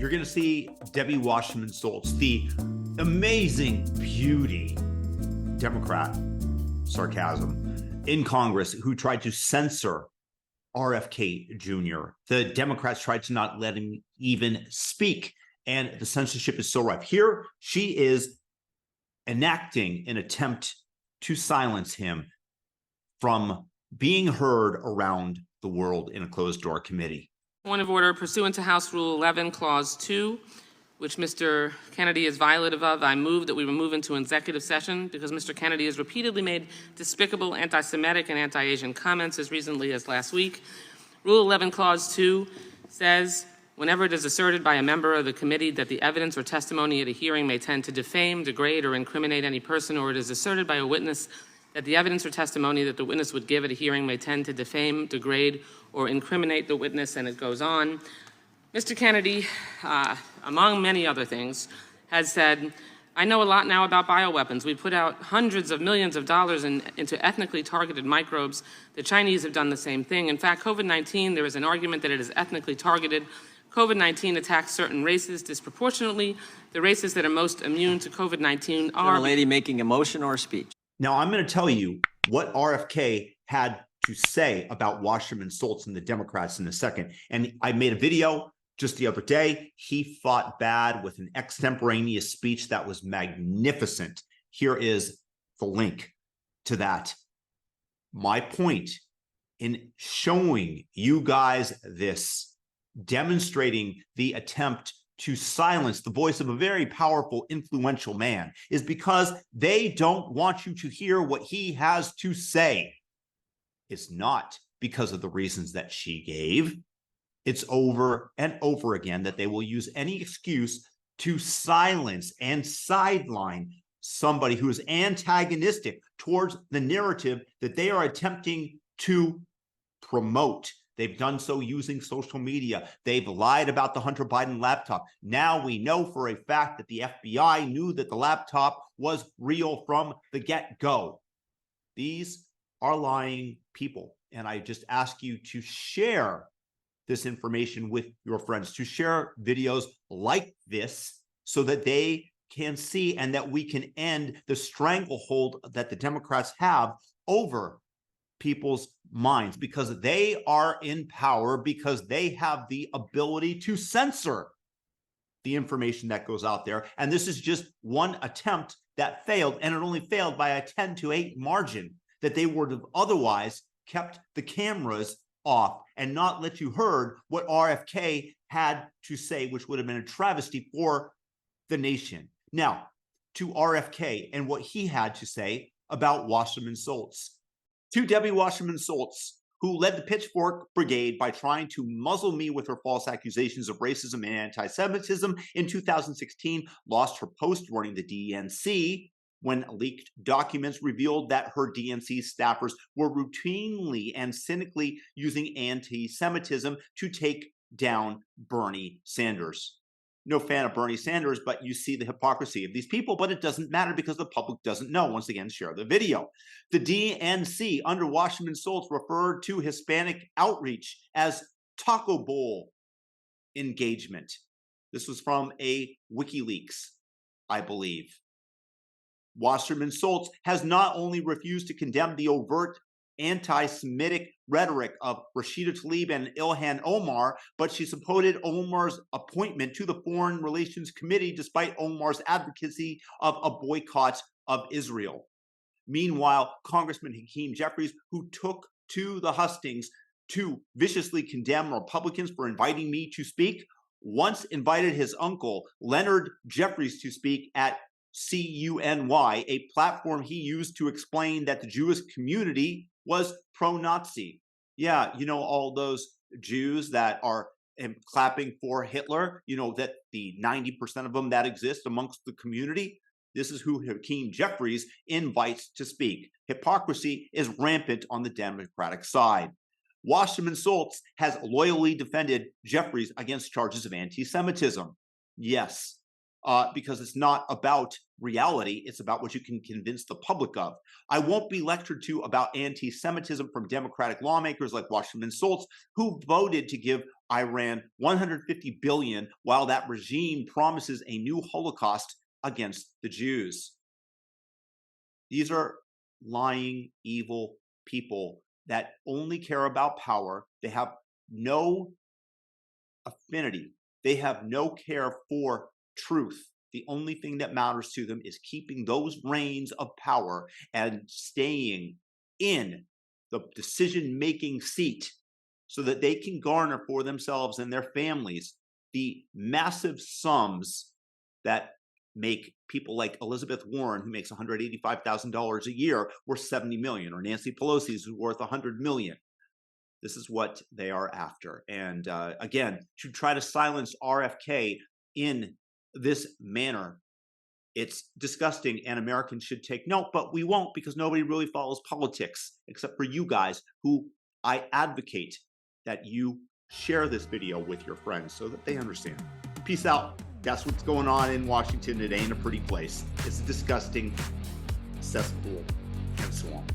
you're going to see Debbie Wasserman Schultz, the amazing beauty, Democrat, sarcasm, in Congress, who tried to censor RFK Jr. The Democrats tried to not let him even speak, and the censorship is so rife. Here, she is enacting an attempt to silence him from being heard around the world in a closed-door committee. Point of order, pursuant to House Rule 11, Clause 2, which Mr. Kennedy is violative of, I move that we move into executive session because Mr. Kennedy has repeatedly made despicable anti-Semitic and anti-Asian comments as recently as last week. Rule 11, Clause 2 says, whenever it is asserted by a member of the committee that the evidence or testimony at a hearing may tend to defame, degrade, or incriminate any person, or it is asserted by a witness that the evidence or testimony that the witness would give at a hearing may tend to defame, degrade, or incriminate the witness, and it goes on. Mr. Kennedy, among many other things, has said, I know a lot now about bioweapons. We put out hundreds of millions of dollars into ethnically targeted microbes. The Chinese have done the same thing. In fact, COVID-19, there is an argument that it is ethnically targeted. COVID-19 attacks certain races disproportionately. The races that are most immune to COVID-19 are— A lady making a motion or a speech. Now, I'm going to tell you what RFK had to say about Wasserman Schultz and the Democrats in a second. And I made a video just the other day. He fought bad with an extemporaneous speech that was magnificent. Here is the link to that. My point in showing you guys this, demonstrating the attempt to silence the voice of a very powerful, influential man, is because they don't want you to hear what he has to say. It's not because of the reasons that she gave. It's over and over again that they will use any excuse to silence and sideline somebody who is antagonistic towards the narrative that they are attempting to promote. They've done so using social media. They've lied about the Hunter Biden laptop. Now we know for a fact that the FBI knew that the laptop was real from the get-go. These are lying people. And I just ask you to share this information with your friends, to share videos like this so that they can see and that we can end the stranglehold that the Democrats have over people's minds, because they are in power, because they have the ability to censor the information that goes out there. And this is just one attempt that failed, and it only failed by a 10-8 margin, that they would have otherwise kept the cameras off and not let you heard what RFK had to say, which would have been a travesty for the nation. Now, to RFK and what he had to say about Wasserman Schultz. To Debbie Wasserman Schultz, who led the Pitchfork Brigade by trying to muzzle me with her false accusations of racism and anti-Semitism in 2016, lost her post running the DNC when leaked documents revealed that her DNC staffers were routinely and cynically using anti-Semitism to take down Bernie Sanders. No fan of Bernie Sanders, but you see the hypocrisy of these people, but it doesn't matter because the public doesn't know. Once again, share the video. The DNC under Wasserman Schultz referred to Hispanic outreach as taco bowl engagement. This was from a WikiLeaks, I believe. Wasserman Schultz has not only refused to condemn the overt anti-Semitic rhetoric of Rashida Tlaib and Ilhan Omar, but she supported Omar's appointment to the Foreign Relations Committee despite Omar's advocacy of a boycott of Israel. Meanwhile, Congressman Hakeem Jeffries, who took to the hustings to viciously condemn Republicans for inviting me to speak, once invited his uncle, Leonard Jeffries, to speak at CUNY, a platform he used to explain that the Jewish community was pro-Nazi. Yeah, you know, all those Jews that are clapping for Hitler, you know, that the 90% of them that exist amongst the community, this is who Hakeem Jeffries invites to speak. Hypocrisy is rampant on the Democratic side. Wasserman Schultz has loyally defended Jeffries against charges of anti-Semitism. Yes, because it's not about reality, it's about what you can convince the public of. I won't be lectured to about anti-Semitism from Democratic lawmakers like Wasserman Schultz, who voted to give Iran 150 billion, while that regime promises a new Holocaust against the Jews. These are lying, evil people that only care about power. They have no affinity. They have no care for truth. The only thing that matters to them is keeping those reins of power and staying in the decision-making seat so that they can garner for themselves and their families the massive sums that make people like Elizabeth Warren, who makes $185,000 a year, worth 70 million, or Nancy Pelosi's who's worth 100 million. This is what they are after. And again, to try to silence RFK in this manner, it's disgusting, and Americans should take note, but we won't, because nobody really follows politics except for you guys, who I advocate that you share this video with your friends so that they understand. Peace out. That's what's going on in Washington. It ain't a pretty place. It's a disgusting cesspool and swamp.